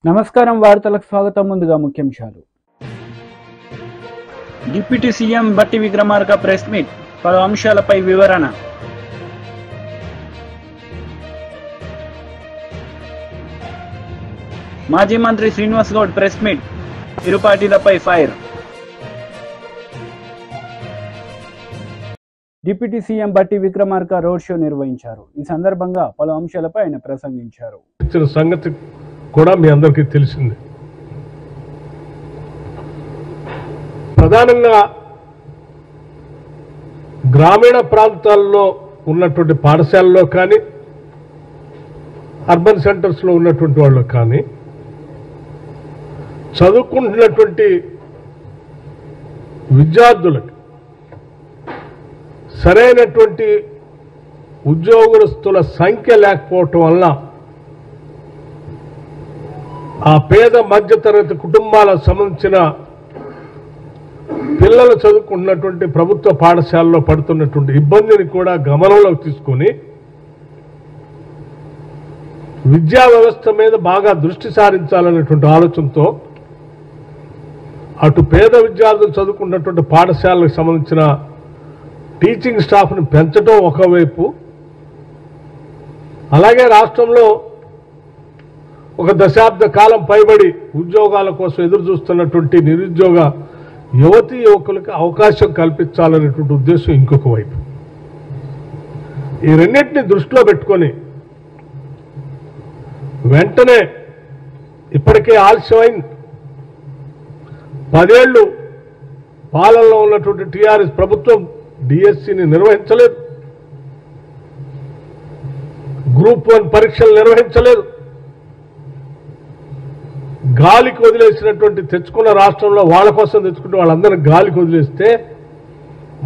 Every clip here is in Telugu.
నమస్కారం వార్తలకు స్వాగతం. ముందుగా ముఖ్యాంశాలు. డిప్యూటీ సీఎం బట్టి విక్రమార్క ప్రెస్ మీట్, పలు అంశాలపై వివరణ. మాజీ మంత్రి శ్రీనివాస్ గౌడ్ ప్రెస్ మీట్, ఇరు పార్టీలపై ఫైర్. డిప్యూటీ సీఎం బట్టి విక్రమార్క రోడ్ షో నిర్వహించారు. ఈ సందర్భంగా పలు అంశాలపై ఆయన ప్రసంగించారు. సంగతి కూడా మీ అందరికీ తెలిసింది. ప్రధానంగా గ్రామీణ ప్రాంతాల్లో ఉన్నటువంటి పాఠశాలలో కానీ అర్బన్ సెంటర్స్లో ఉన్నటువంటి వాళ్ళు కానీ చదువుకుంటున్నటువంటి విద్యార్థులకు సరైనటువంటి ఉద్యోగస్తుల సంఖ్య లేకపోవటం వల్ల ఆ పేద మధ్యతరగతి కుటుంబాలకు సంబంధించిన పిల్లలు చదువుకున్నటువంటి ప్రభుత్వ పాఠశాలలో పడుతున్నటువంటి ఇబ్బందిని కూడా గమనంలోకి తీసుకొని విద్యా వ్యవస్థ మీద బాగా దృష్టి సారించాలనేటువంటి ఆలోచనతో అటు పేద విద్యార్థులు చదువుకున్నటువంటి పాఠశాలకు సంబంధించిన టీచింగ్ స్టాఫ్ని పెంచడం ఒకవైపు, అలాగే రాష్ట్రంలో ఒక దశాబ్ద కాలం పైబడి ఉద్యోగాల కోసం ఎదురు చూస్తున్నటువంటి నిరుద్యోగ యువతీ యువకులకు అవకాశం కల్పించాలనేటువంటి ఉద్దేశం ఇంకొక వైపు. ఈ రెండింటిని దృష్టిలో పెట్టుకొని వెంటనే ఇప్పటికే ఆలస్యమైంది 10 ఏళ్ళు పాలనలో ఉన్నటువంటి టీఆర్ఎస్ ప్రభుత్వం డిఎస్సిని నిర్వహించలేదు, గ్రూప్ 1 పరీక్షలు నిర్వహించలేదు, గాలికి వదిలేసినటువంటి తెచ్చుకున్న రాష్ట్రంలో వాళ్ళ కోసం తెచ్చుకుంటే వాళ్ళందరినీ గాలికి వదిలేస్తే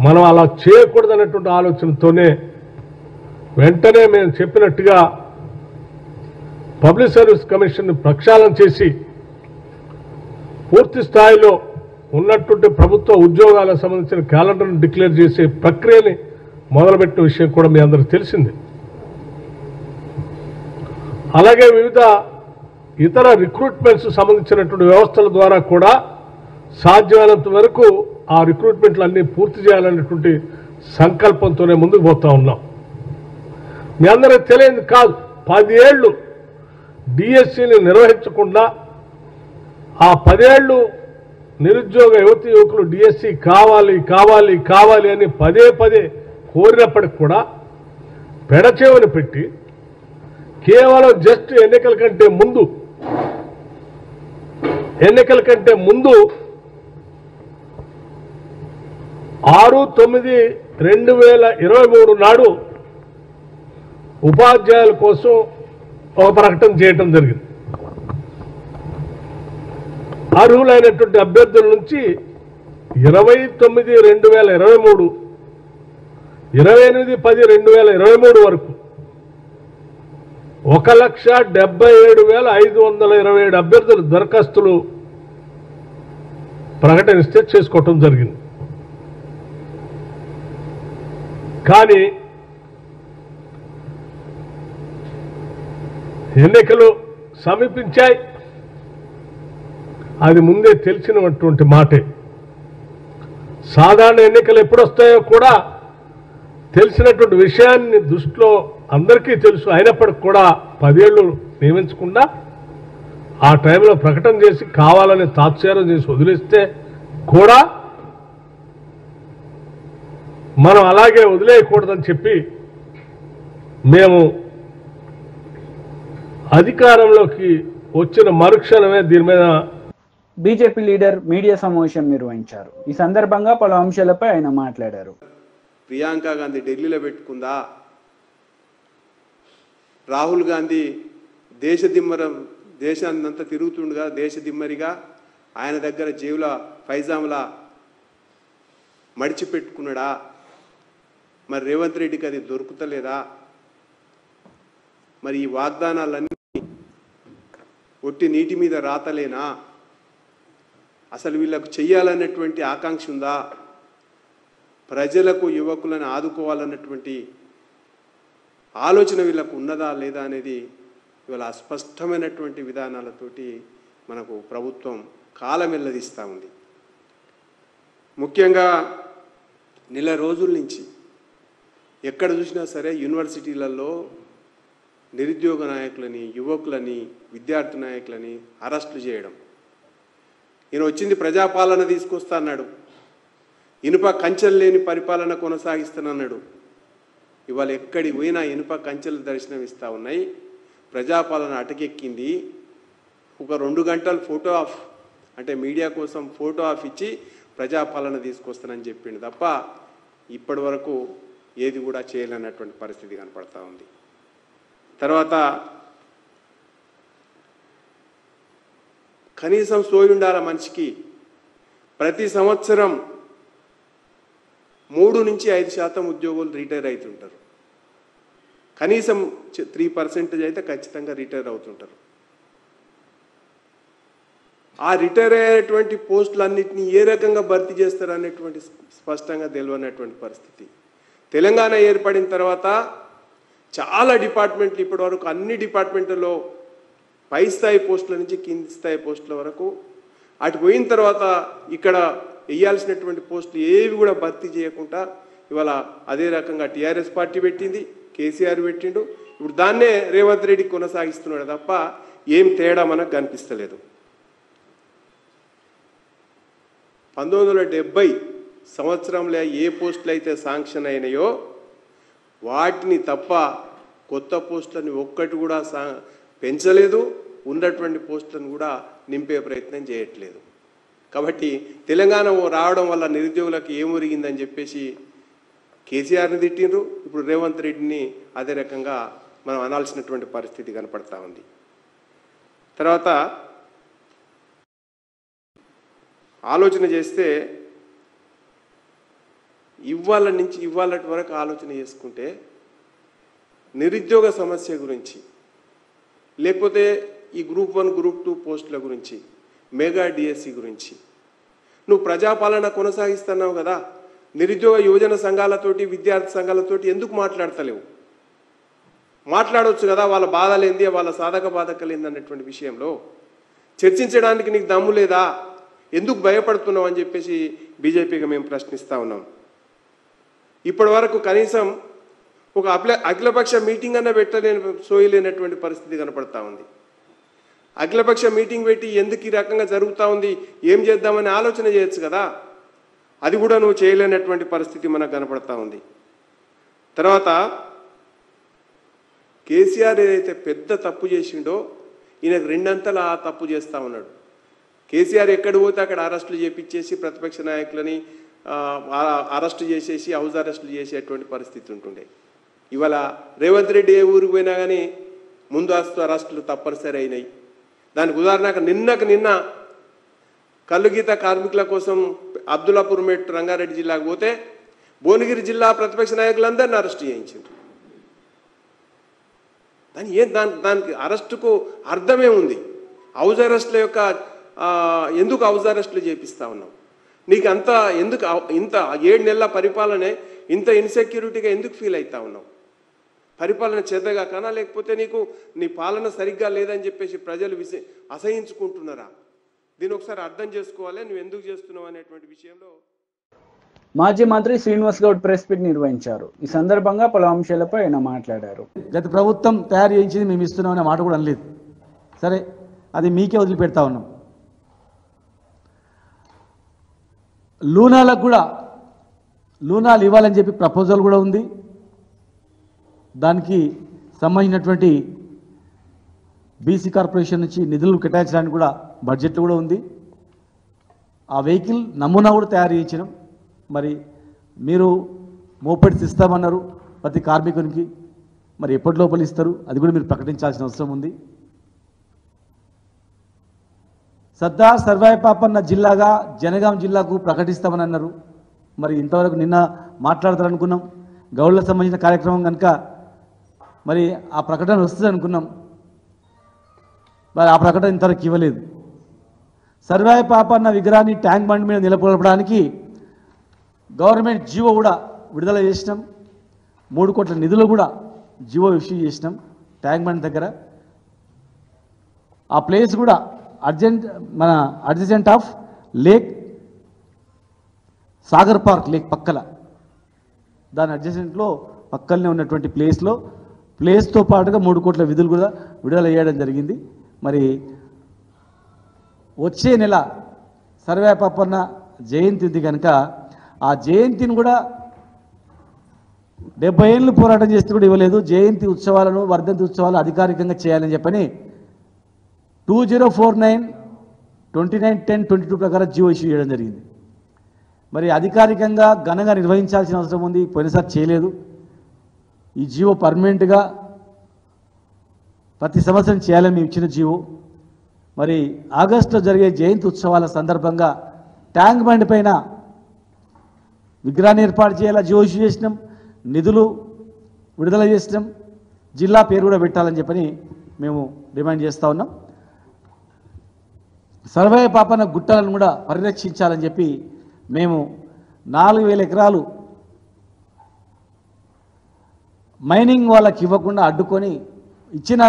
మనం అలా చేయకూడదనేటువంటి ఆలోచనతోనే వెంటనే మేము చెప్పినట్టుగా పబ్లిక్ సర్వీస్ కమిషన్ని ప్రక్షాళన చేసి పూర్తి స్థాయిలో ఉన్నటువంటి ప్రభుత్వ ఉద్యోగాలకు సంబంధించిన క్యాలెండర్ను డిక్లేర్ చేసే ప్రక్రియని మొదలుపెట్టిన విషయం కూడా మీ అందరికీ తెలిసింది. అలాగే వివిధ ఇతర రిక్రూట్మెంట్స్ సంబంధించినటువంటి వ్యవస్థల ద్వారా కూడా సాధ్యమైనంత వరకు ఆ రిక్రూట్మెంట్లన్నీ పూర్తి చేయాలనేటువంటి సంకల్పంతోనే ముందుకు పోతా ఉన్నాం. మీ అందరికీ తెలియదు కాదు, 10 ఏళ్ళు డిఎస్సిని నిర్వహించకుండా ఆ 10 ఏళ్ళు నిరుద్యోగ యువతి యువకులు డిఎస్సి కావాలి కావాలి కావాలి అని పదే కోరినప్పటికి కూడా పెడచేవని పెట్టి కేవలం జస్ట్ ఎన్నికల కంటే ముందు 6/9/2023 నాడు ఉపాధ్యాయుల కోసం ఒక ప్రకటన చేయటం జరిగింది. అర్హులైనటువంటి అభ్యర్థుల నుంచి 29/2023, 28/10/2023 వరకు 1,77,527 అభ్యర్థులు దరఖాస్తులు ప్రకటనిస్తే చేసుకోవటం జరిగింది. కానీ ఎన్నికలు సమీపించాయి, అది ముందే తెలిసినటువంటి మాటే. సాధారణ ఎన్నికలు ఎప్పుడు వస్తాయో కూడా తెలిసినటువంటి విషయాన్ని దృష్టిలో అందరికీ తెలుసు. అయినప్పటికి కూడా 10 ఏళ్ళు నియమించకుండా ఆ టైంలో ప్రకటన చేసి కావాలని తాత్సారం చేసి వదిలేస్తే కూడా మనం అలాగే వదిలేయకూడదని చెప్పి మేము అధికారంలోకి వచ్చిన మరుక్షణమే దీని మీద బీజేపీ లీడర్ మీడియా సమావేశం నిర్వహించారు. ఈ సందర్భంగా పలు అంశాలపై ఆయన మాట్లాడారు. ప్రియాంక గాంధీ ఢిల్లీలో పెట్టుకుందా, రాహుల్ గాంధీ దేశాన్నంతా తిరుగుతుండగా దేశదిమ్మరిగా ఆయన దగ్గర జేబుల పైజాములా మడిచిపెట్టుకున్నాడా, మరి రేవంత్ రెడ్డికి అది దొరుకుతలేదా? మరి ఈ వాగ్దానాలన్నీ ఒట్టి నీటి మీద రాతలేనా? అసలు వీళ్ళకు చెయ్యాలన్నటువంటి ఆకాంక్ష ఉందా? ప్రజలకు యువకులను ఆదుకోవాలన్నటువంటి ఆలోచన వీళ్ళకు ఉన్నదా లేదా అనేది ఇవాళ అస్పష్టమైనటువంటి విధానాలతోటి మనకు ప్రభుత్వం కాలం వెల్లదీస్తూ ఉంది. ముఖ్యంగా నెల రోజుల నుంచి ఎక్కడ చూసినా సరే యూనివర్సిటీలలో నిరుద్యోగ నాయకులని, యువకులని, విద్యార్థి నాయకులని అరెస్టులు చేయడం. ఈయన వచ్చింది ప్రజాపాలన తీసుకొస్తా అన్నాడు, ఇనుప కంచెలు లేని పరిపాలన కొనసాగిస్తానన్నాడు. ఇవాళ ఎక్కడికి పోయినా ఇనుప కంచెలు దర్శనమిస్తూ ఉన్నాయి. ప్రజాపాలన అటకెక్కింది. ఒక 2 గంటలు ఫోటో ఆఫ్ అంటే మీడియా కోసం ఫోటో ఆఫ్ ఇచ్చి ప్రజాపాలన తీసుకొస్తానని చెప్పిండు తప్ప ఇప్పటి వరకు ఏది కూడా చేయలేనటువంటి పరిస్థితి కనపడతా ఉంది. తర్వాత కనీసం సోయి ఉండాల మనిషికి. ప్రతి సంవత్సరం 3 నుంచి 5% ఉద్యోగులు రిటైర్ అవుతుంటారు. కనీసం 3% అయితే ఖచ్చితంగా రిటైర్ అవుతుంటారు. ఆ రిటైర్ అయ్యేటువంటి పోస్టులన్నింటినీ ఏ రకంగా భర్తీ చేస్తారు అనేటువంటి స్పష్టంగా తెలియనటువంటి పరిస్థితి. తెలంగాణ ఏర్పడిన తర్వాత చాలా డిపార్ట్మెంట్లు, ఇప్పటివరకు అన్ని డిపార్ట్మెంట్లలో పై స్థాయి పోస్టుల నుంచి కింది స్థాయి పోస్టుల వరకు అటు పోయిన తర్వాత ఇక్కడ వేయాల్సినటువంటి పోస్టులు ఏవి కూడా భర్తీ చేయకుండా ఇవాళ అదే రకంగా టీఆర్ఎస్ పార్టీ పెట్టింది, కేసీఆర్ పెట్టిండు. ఇప్పుడు దాన్నే రేవంత్ రెడ్డి కొనసాగిస్తున్నాడు తప్ప ఏం తేడా మనకు కనిపిస్తలేదు. 1970 సంవత్సరంలో ఏ పోస్టులు అయితే శాంక్షన్ అయినాయో వాటిని తప్ప కొత్త పోస్టులను ఒక్కటి కూడా పెంచలేదు, ఉన్నటువంటి పోస్టులను కూడా నింపే ప్రయత్నం చేయట్లేదు. కాబట్టి తెలంగాణ రావడం వల్ల నిరుద్యోగులకు ఏమొరిగిందని చెప్పేసి కేసీఆర్ని తిట్టిండ్రు. ఇప్పుడు రేవంత్ రెడ్డిని అదే రకంగా మనం అనాల్సినటువంటి పరిస్థితి కనపడతా ఉంది. తర్వాత ఆలోచన చేస్తే ఇవాళ నుంచి ఇవాళటి వరకు ఆలోచన చేసుకుంటే నిరుద్యోగ సమస్య గురించి, లేకపోతే ఈ గ్రూప్ 1 గ్రూప్ 2 పోస్టుల గురించి, మెగా డిఎస్సి గురించి నువ్వు ప్రజాపాలన కొనసాగిస్తున్నావు కదా, నిరుద్యోగ యువజన సంఘాలతోటి, విద్యార్థి సంఘాలతోటి ఎందుకు మాట్లాడతలేవు? మాట్లాడవచ్చు కదా, వాళ్ళ బాధలేంది, వాళ్ళ సాధక బాధకలేంది అన్నటువంటి విషయంలో చర్చించడానికి నీకు దమ్ము లేదా? ఎందుకు భయపడుతున్నావు అని చెప్పేసి బీజేపీగా మేము ప్రశ్నిస్తూ ఉన్నాం. ఇప్పటి వరకు కనీసం ఒక అఖిలపక్ష మీటింగ్ అన్న సోయలేనటువంటి పరిస్థితి కనపడతా ఉంది. అఖిలపక్ష మీటింగ్ పెట్టి ఎందుకు ఈ రకంగా జరుగుతూ ఉంది, ఏం చేద్దామని ఆలోచన చేయొచ్చు కదా, అది కూడా నువ్వు చేయలేనటువంటి పరిస్థితి మనకు కనపడతా ఉంది. తర్వాత కేసీఆర్ ఏదైతే పెద్ద తప్పు చేసిండో ఈయనకు 2 అంతలా తప్పు చేస్తూ ఉన్నాడు. కేసీఆర్ ఎక్కడ పోతే అక్కడ అరెస్టులు చేపించేసి ప్రతిపక్ష నాయకులని అరెస్టు చేసేసి హౌస్ అరెస్టులు చేసేటువంటి పరిస్థితి ఉంటుండే. ఇవాళ రేవంత్ రెడ్డి ఏ ఊరికి పోయినా కానీ ముందస్తు అరెస్టులు తప్పనిసరి అయినాయి. దానికి ఉదాహరణకు నిన్న కల్లుగీత కార్మికుల కోసం అబ్దుల్లాపూర్ మెట్ రంగారెడ్డి జిల్లాకు పోతే భువనగిరి జిల్లా ప్రతిపక్ష నాయకులందరినీ అరెస్టు చేయించారు. దానికి అరెస్టుకు అర్థమే ఉంది. హౌస్ అరెస్టుల యొక్క ఎందుకు హౌస్ అరెస్టులు చేపిస్తా ఉన్నావు? నీకు అంత ఎందుకు ఇంత 7 నెలల పరిపాలనే ఇంత ఇన్సెక్యూరిటీగా ఎందుకు ఫీల్ అవుతా ఉన్నావు? పరిపాలన చేతగా కానా, లేకపోతే నీ పాలన సరిగ్గా లేదని చెప్పేసి ప్రజలు అసహించుకుంటున్నారా? దీని ఒకసారి అర్థం చేసుకోవాలి, నువ్వు ఎందుకు చేస్తున్నావు అనేటువంటి విషయంలో. మాజీ మంత్రి శ్రీనివాస్ గౌడ్ ప్రెస్ మీట్ నిర్వహించారు. ఈ సందర్భంగా పలు అంశాలపై ఆయన మాట్లాడారు. గత ప్రభుత్వం తయారు చేయించింది మేము ఇస్తున్నాం అనే మాట కూడా అనలేదు. సరే, అది మీకే వదిలిపెడతా ఉన్నాం. లూనాలకు కూడా లూనాలు ఇవ్వాలని చెప్పి ప్రపోజల్ కూడా ఉంది. దానికి సంబంధించినటువంటి బీసీ కార్పొరేషన్ నుంచి నిధులు కేటాయించడానికి కూడా బడ్జెట్ కూడా ఉంది. ఆ వెహికల్ నమూనా కూడా తయారు చేయించినాం. మరి మీరు మోపెడ్స్ ఇస్తామన్నారు ప్రతి కార్మికునికి, మరి ఎప్పటి లోపల ఇస్తారు అది కూడా మీరు ప్రకటించాల్సిన అవసరం ఉంది. సర్దార్ సర్వాయి పాపన్న జిల్లాగా జనగాం జిల్లాకు ప్రకటిస్తామని అన్నారు. మరి ఇంతవరకు నిన్న మాట్లాడతారనుకున్నాం. గౌడ్లకు సంబంధించిన కార్యక్రమం కనుక మరి ఆ ప్రకటన వస్తుంది అనుకున్నాం. మరి ఆ ప్రకటన ఇంతవరకు ఇవ్వలేదు. సర్వాయి పాపన్న విగ్రహాన్ని ట్యాంక్ బండ్ మీద నిలబడడానికి గవర్నమెంట్ జీవో కూడా విడుదల చేసినాం. 3 కోట్ల నిధులు కూడా జీవో ఇష్యూ చేసినాం ట్యాంక్ బండ్ దగ్గర. ఆ ప్లేస్ కూడా adjacent of lake Sagar park lake పక్కల, దాని అడ్జసెంట్లో పక్కనే ఉన్నటువంటి ప్లేస్తో పాటుగా 3 కోట్ల విధులు కూడా విడుదల చేయడం జరిగింది. మరి వచ్చే నెల సర్వే పాపన్న జయంతి ఉంది కనుక ఆ జయంతిని కూడా 70 ఏళ్ళు పోరాటం చేస్తే కూడా ఇవ్వలేదు. జయంతి ఉత్సవాలను, వర్ధంతి ఉత్సవాలు అధికారికంగా చేయాలని చెప్పని 2049/29/10/22 ప్రకారం జీవో ఇష్యూ చేయడం జరిగింది. మరి అధికారికంగా ఘనంగా నిర్వహించాల్సిన అవసరం ఉంది. పోయినసారి చేయలేదు. ఈ జీవో పర్మనెంట్గా ప్రతి సంవత్సరం చేయాలని మేము ఇచ్చిన జీవో. మరి ఆగస్టులో జరిగే జయంతి ఉత్సవాల సందర్భంగా ట్యాంక్ బండ్ పైన విగ్రహాన్ని ఏర్పాటు చేయాలా జీవో ఇష్యూ చేసినాం, నిధులు విడుదల చేసినాం, జిల్లా పేరు కూడా పెట్టాలని చెప్పని మేము డిమాండ్ చేస్తూ ఉన్నాం. సర్వే పాపన్న గుట్టలను కూడా పరిరక్షించాలని చెప్పి మేము 4000 ఎకరాలు మైనింగ్ వాళ్ళకి ఇవ్వకుండా అడ్డుకొని ఇచ్చిన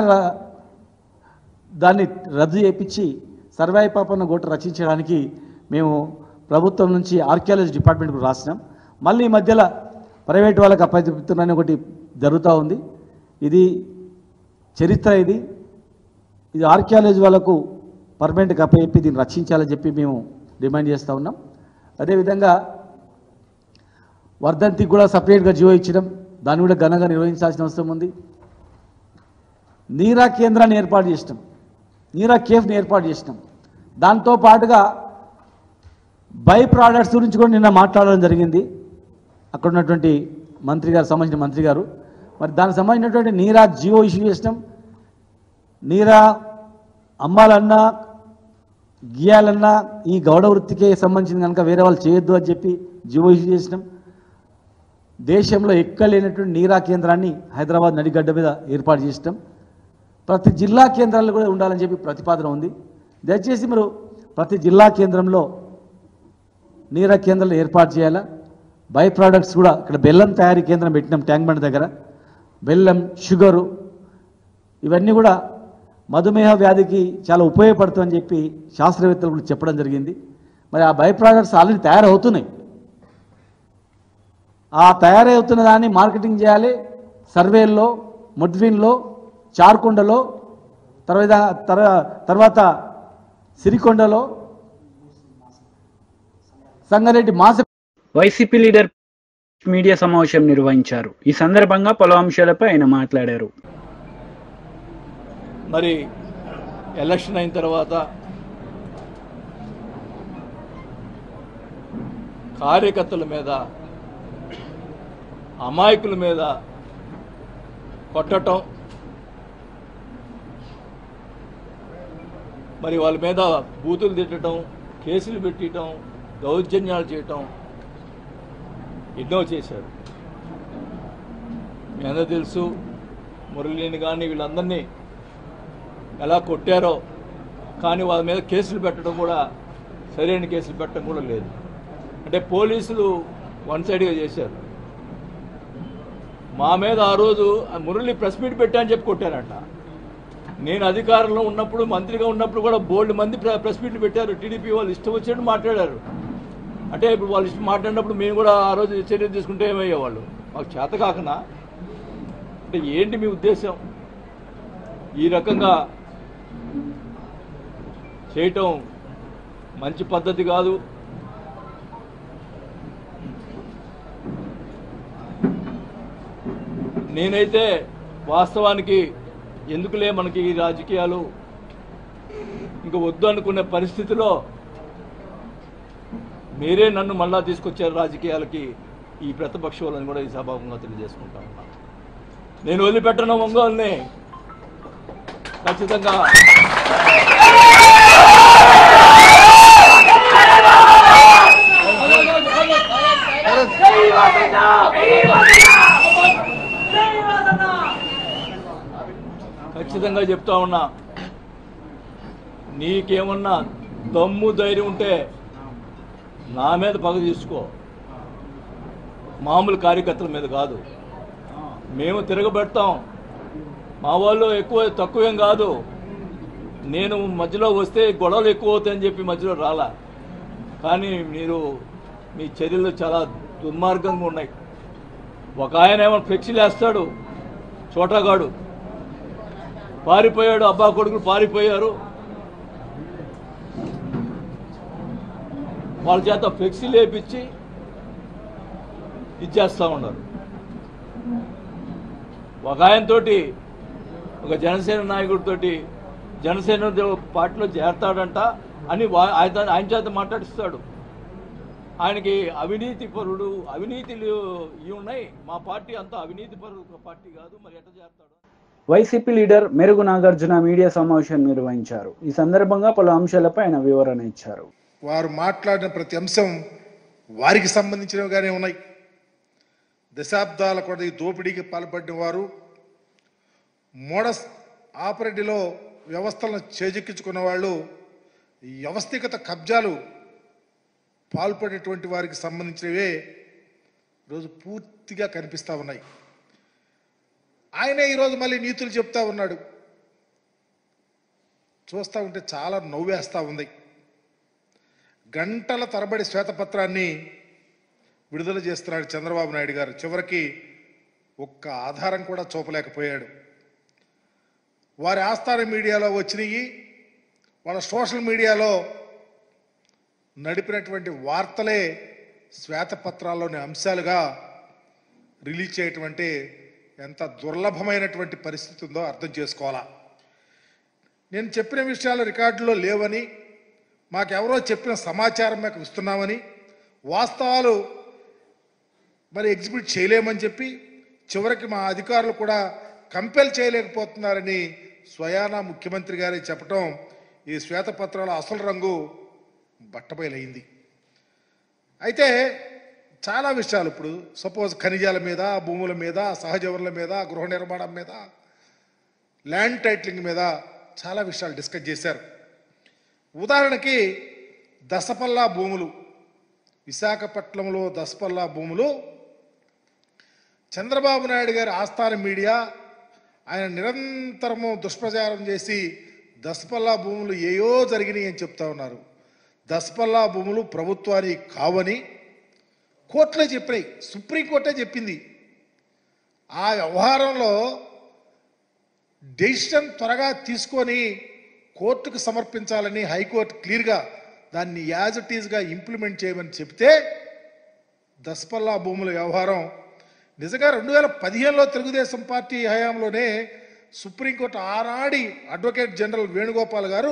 దాన్ని రద్దు చేయించి సర్వే పాపన్న గుట్ట రచించడానికి మేము ప్రభుత్వం నుంచి ఆర్కియాలజీ డిపార్ట్మెంట్కు రాసినాం. మళ్ళీ ఈ మధ్యలో ప్రైవేట్ వాళ్ళకి అప్పచెప్తున్నారని ఒకటి జరుగుతూ ఉంది. ఇది చరిత్ర, ఇది ఆర్కియాలజీ వాళ్ళకు పర్మనెంట్గా అప్పచెప్పి దీన్ని రక్షించాలని చెప్పి మేము డిమాండ్ చేస్తూ ఉన్నాం. అదేవిధంగా వర్ధంతికి కూడా సపరేట్గా జీవో ఇచ్చడం, దాన్ని కూడా ఘనంగా నిర్వహించాల్సిన అవసరం ఉంది. నీరా కేంద్రాన్ని ఏర్పాటు చేసినాం, నీరా కేఫ్ని ఏర్పాటు చేసినాం. దాంతో పాటుగా బై ప్రోడక్ట్స్ గురించి కూడా నిన్న మాట్లాడడం జరిగింది అక్కడ ఉన్నటువంటి సంబంధించిన మంత్రి గారు. మరి దానికి సంబంధించినటువంటి నీరా జీవో ఇష్యూ చేసినాం. నీరా అమ్మాలన్నా గీయాలన్నా ఈ గౌడ వృత్తికే సంబంధించింది కనుక వేరే వాళ్ళు చేయొద్దు అని చెప్పి జీవో ఇష్యూ చేసినాం. దేశంలో ఎక్కడ లేనటువంటి నీరా కేంద్రాన్ని హైదరాబాద్ నడిగడ్డ మీద ఏర్పాటు చేసినాం. ప్రతి జిల్లా కేంద్రాల్లో కూడా ఉండాలని చెప్పి ప్రతిపాదన ఉంది. దయచేసి మీరు ప్రతి జిల్లా కేంద్రంలో నీరా కేంద్రాలు ఏర్పాటు చేయాలా. బై ప్రోడక్ట్స్ కూడా ఇక్కడ బెల్లం తయారీ కేంద్రం పెట్టినాం ట్యాంక్ బండ్ దగ్గర. బెల్లం, షుగరు ఇవన్నీ కూడా మధుమేహ వ్యాధికి చాలా ఉపయోగపడుతుందని చెప్పి శాస్త్రవేత్తలు కూడా చెప్పడం జరిగింది. మరి ఆ బై ప్రోడక్ట్స్ ఆల్రెడీ తయారవుతున్నాయి. ఆ తయారవుతున్న దాన్ని మార్కెటింగ్ చేయాలి. సర్వేల్లో, ముడ్విన్లో, చార్కొండలో, తర్వాత సిరికొండలో, సంగారెడ్డి వైసీపీ లీడర్ మీడియా సమావేశం నిర్వహించారు. ఈ సందర్భంగా పలు అంశాలపై ఆయన మాట్లాడారు. మరి ఎలక్షన్ అయిన తర్వాత కార్యకర్తల మీద, అమాయకుల మీద కొట్టడం, మరి వాళ్ళ మీద బూతులు తిట్టడం, కేసులు పెట్టడం, దౌర్జన్యాలు చేయటం ఎన్నో చేశారు. మీ అందరూ తెలుసు. మురళిని కానీ వీళ్ళందరినీ ఎలా కొట్టారో, కానీ వాళ్ళ మీద కేసులు పెట్టడం కూడా, సరైన కేసులు పెట్టడం కూడా లేదు. అంటే పోలీసులు వన్ సైడ్గా చేశారు. మా మీద ఆ రోజు మురళి ప్రెస్ మీట్ పెట్టా అని చెప్పి కొట్టారట. నేను అధికారంలో ఉన్నప్పుడు, మంత్రిగా ఉన్నప్పుడు కూడా బోల్డ్ మంది ప్రెస్ మీట్లు పెట్టారు. టీడీపీ వాళ్ళు ఇష్టం వచ్చినట్టు మాట్లాడారు. అంటే ఇప్పుడు వాళ్ళు ఇష్టం మాట్లాడినప్పుడు మేము కూడా ఆ రోజు చర్య తీసుకుంటే ఏమయ్యేవాళ్ళు? మాకు చేత కాకనా? అంటే ఏంటి మీ ఉద్దేశం? ఈ రకంగా చేయటం మంచి పద్ధతి కాదు. నేనైతే వాస్తవానికి ఎందుకులే మనకి ఈ రాజకీయాలు ఇంకా వద్దు అనుకునే పరిస్థితిలో మీరే నన్ను మళ్ళా తీసుకొచ్చారు రాజకీయాలకి, ఈ ప్రతిపక్షాలను కూడా ఈ సభాముఖంగా తెలియజేసుకుంటా ఉన్నా. నేను వదిలిపెట్టను ఒంగోలుని. ఖచ్చితంగా ఖచ్చితంగా చెప్తా ఉన్నా, నీకేమన్నా దమ్ము ధైర్యం ఉంటే నా మీద పగ తీసుకో, మామూలు కార్యకర్తల మీద కాదు. మేము తిరగబెడతాం. మా వాళ్ళు ఎక్కువ తక్కువేం కాదు. నేను మధ్యలో వస్తే గొడవలు ఎక్కువ అవుతాయని చెప్పి మధ్యలో రాలా. కానీ మీరు మీ చర్యలు చాలా దుర్మార్గంగా ఉన్నాయి. ఒక ఆయన ఏమో ఫ్లెక్సీలు వేస్తాడు, చోటగాడు పారిపోయాడు, అబ్బా కొడుకులు పారిపోయారు, వాళ్ళ చేత ఫ్లెక్సీలు వేపించి ఇచ్చేస్తూ ఉన్నారు. ఒక ఆయనతోటి, ఒక జనసేన నాయకుడితోటి జనసేన పార్టీలో చేరతాడంట అని ఆయన చేత మాట్లాడిస్తాడు. ఆయనకి అవినీతి పరుడు, అవినీతిలు ఇవి ఉన్నాయి, మా పార్టీ అంతా అవినీతి పరుడు పార్టీ కాదు, మరి ఎట్లా చేస్తాడు? వైసీపీ లీడర్ మెరుగు నాగార్జున మీడియా సమావేశం నిర్వహించారు. ఈ సందర్భంగా పలు అంశాలపై ఆయన వివరణ ఇచ్చారు. వారు మాట్లాడిన ప్రతి అంశం వారికి సంబంధించినవిగానే ఉన్నాయి. దశాబ్దాల కొద్ది దోపిడీకి పాల్పడిన వారు, మోడస్ ఆపరేటివ్లో వ్యవస్థలను చేజెక్కించుకున్న వాళ్ళు, వ్యవస్థీగత కబ్జాలు పాల్పడేటువంటి వారికి సంబంధించినవే ఈరోజు పూర్తిగా కనిపిస్తూ ఉన్నాయి. ఆయనే ఈరోజు మళ్ళీ నీతులు చెప్తా ఉన్నాడు. చూస్తూ ఉంటే చాలా నవ్వేస్తూ ఉంది. గంటల తరబడి శ్వేతపత్రాన్ని విడుదల చేస్తున్నాడు చంద్రబాబు నాయుడు గారు. చివరికి ఒక్క ఆధారం కూడా చూపలేకపోయాడు. వారి ఆస్థాన మీడియాలో వచ్చినవి, వాళ్ళ సోషల్ మీడియాలో నడిపినటువంటి వార్తలే శ్వేతపత్రాల్లోని అంశాలుగా రిలీజ్ చేయటం అంటే ఎంత దుర్లభమైనటువంటి పరిస్థితి ఉందో అర్థం చేసుకోవాలా. నేను చెప్పిన విషయాలు రికార్డులో లేవని, మాకెవరో చెప్పిన సమాచారం మాకు ఇస్తున్నామని, వాస్తవాలు మరి ఎగ్జిబిట్ చేయలేమని చెప్పి చివరికి మా అధికారులు కూడా కంపెల్ చేయలేకపోతున్నారని స్వయానా ముఖ్యమంత్రి గారే చెప్పటం ఈ శ్వేతపత్రాల అసలు రంగు బట్టబయలైంది. అయితే చాలా విషయాలు ఇప్పుడు సపోజ్ ఖనిజాల మీద, భూముల మీద, సహజ వనరుల మీద, గృహ నిర్మాణం మీద, ల్యాండ్ టైటిలింగ్ మీద చాలా విషయాలు డిస్కస్ చేశారు. ఉదాహరణకి దసపల్లా భూములు, విశాఖపట్నంలో దసపల్లా భూములు చంద్రబాబు నాయుడు గారి ఆస్థాన మీడియా ఆయన నిరంతరము దుష్ప్రచారం చేసి దసపల్లా భూములు ఏయో జరిగినాయి అని చెప్తా ఉన్నారు. దసపల్లా భూములు ప్రభుత్వానికి కావని కోర్టులో చెప్పినాయి, సుప్రీంకోర్టే చెప్పింది. ఆ వ్యవహారంలో డెసిషన్ త్వరగా తీసుకొని కోర్టుకు సమర్పించాలని హైకోర్టు క్లియర్గా దాన్ని యాజ్ ఇట్ ఈజ్గా ఇంప్లిమెంట్ చేయమని చెప్తే దసపల్లా భూముల వ్యవహారం నిజంగా 2015లో తెలుగుదేశం పార్టీ హయాంలోనే సుప్రీంకోర్టు ఆనాడి అడ్వకేట్ జనరల్ వేణుగోపాల్ గారు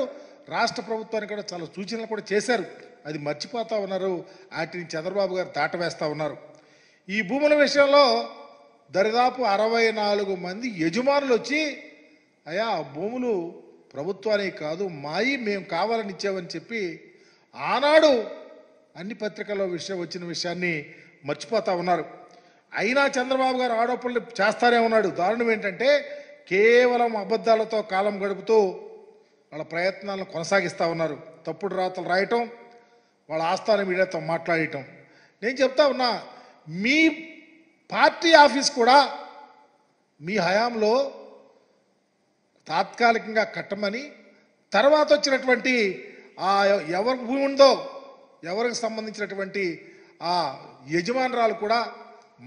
రాష్ట్ర ప్రభుత్వానికి కూడా చాలా సూచనలు కూడా చేశారు. అది మర్చిపోతా ఉన్నారు, వాటిని చంద్రబాబు గారు దాటవేస్తూ ఉన్నారు. ఈ భూముల విషయంలో దరిదాపు 64 మంది యజమానులు వచ్చి, అయ్యా భూములు ప్రభుత్వానికి కాదు మాయి, మేము కావాలని ఇచ్చామని చెప్పి ఆనాడు అన్ని పత్రికల్లో వచ్చిన విషయాన్ని మర్చిపోతా ఉన్నారు. అయినా చంద్రబాబు గారు ఆరోపణలు చేస్తానే ఉన్నాడు. దారుణం ఏంటంటే కేవలం అబద్ధాలతో కాలం గడుపుతూ వాళ్ళ ప్రయత్నాలను కొనసాగిస్తూ ఉన్నారు. తప్పుడు రాతలు రాయటం, వాళ్ళ ఆస్థాన మీడియాతో మాట్లాడటం. నేను చెప్తా ఉన్నా, మీ పార్టీ ఆఫీస్ కూడా మీ హయాంలో తాత్కాలికంగా కట్టమని, తర్వాత వచ్చినటువంటి ఎవరి భూమి ఉందో ఎవరికి సంబంధించినటువంటి ఆ యజమానురాలు కూడా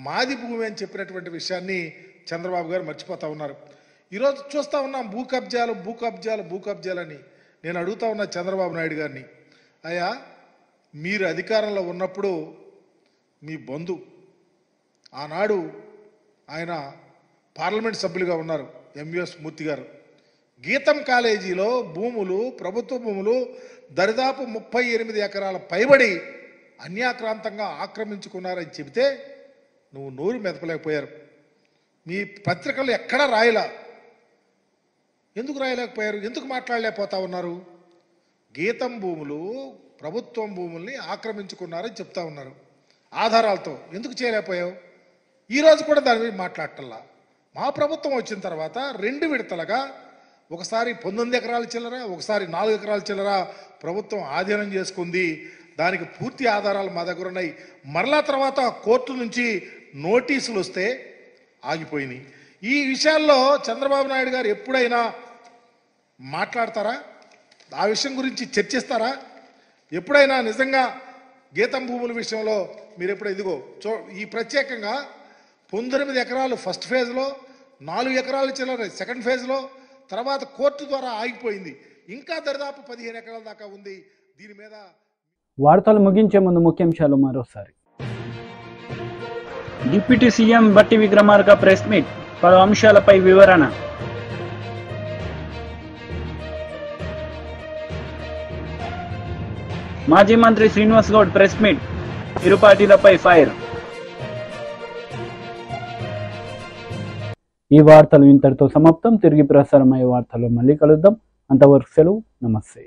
మాది భూమి అని చెప్పినటువంటి విషయాన్ని చంద్రబాబు గారు మర్చిపోతూ ఉన్నారు. ఈరోజు చూస్తూ ఉన్నాం భూ కబ్జాలని. నేను అడుగుతా ఉన్నా చంద్రబాబు నాయుడు గారిని, అయ్యా మీరు అధికారంలో ఉన్నప్పుడు మీ బంధు ఆనాడు ఆయన పార్లమెంట్ సభ్యులుగా ఉన్నారు ఎంవిఎస్ మూర్తి గారు, గీతం కాలేజీలో భూములు, ప్రభుత్వ భూములు దరిదాపు 38 ఎకరాల పైబడి అన్యాక్రాంతంగా ఆక్రమించుకున్నారని చెబితే నువ్వు నోరు మెదపలేకపోయారు. మీ పత్రికలు ఎక్కడా రాయలా. ఎందుకు రాయలేకపోయారు? ఎందుకు మాట్లాడలేకపోతా ఉన్నారు? గీతం భూములు, ప్రభుత్వం భూముల్ని ఆక్రమించుకున్నారని చెప్తా ఉన్నారు ఆధారాలతో. ఎందుకు చేయలేకపోయావు? ఈరోజు కూడా దాని మీద మాట్లాడటల్లా. మా ప్రభుత్వం వచ్చిన తర్వాత 2 విడతలుగా, ఒకసారి 19 ఎకరాల చిల్లర, ఒకసారి 4 ఎకరాల చిల్లర ప్రభుత్వం ఆధీనం చేసుకుంది. దానికి పూర్తి ఆధారాలు మా దగ్గర ఉన్నాయి. మరలా తర్వాత కోర్టు నుంచి నోటీసులు వస్తే ఆగిపోయినాయి. ఈ విషయాల్లో చంద్రబాబు నాయుడు గారు ఎప్పుడైనా మాట్లాడతారా? ఆ విషయం గురించి చర్చిస్తారా? ఎప్పుడైనా నిజంగా గీతం భూముల విషయంలో మీరు ఇదిగో ఈ ప్రత్యేకంగా 19 ఎకరాలు ఫస్ట్ ఫేజ్లో, 4 ఎకరాల చిల్లర సెకండ్ ఫేజ్లో, తర్వాత కోర్టు ద్వారా ఆగిపోయింది. ఇంకా దరిదాపు 15 ఎకరాల దాకా ఉంది. దీని మీద వార్తలు ముగించే ముందు ముఖ్యాంశాలు మరోసారి. డిప్యూటీ సీఎం బట్టి విక్రమార్క ప్రెస్ మీట్, పలు అంశాలపై వివరణ. మాజీ మంత్రి శ్రీనివాస్ గౌడ్ ప్రెస్ మీట్, ఇరు పార్టీలపై ఫైర్. ఈ వార్తలు ఇంతటితో సమాప్తం. తిరిగి ప్రసారమయ్యే వార్తల్లో మళ్ళీ కలుద్దాం. అంతవరకు సెలవు. నమస్తే.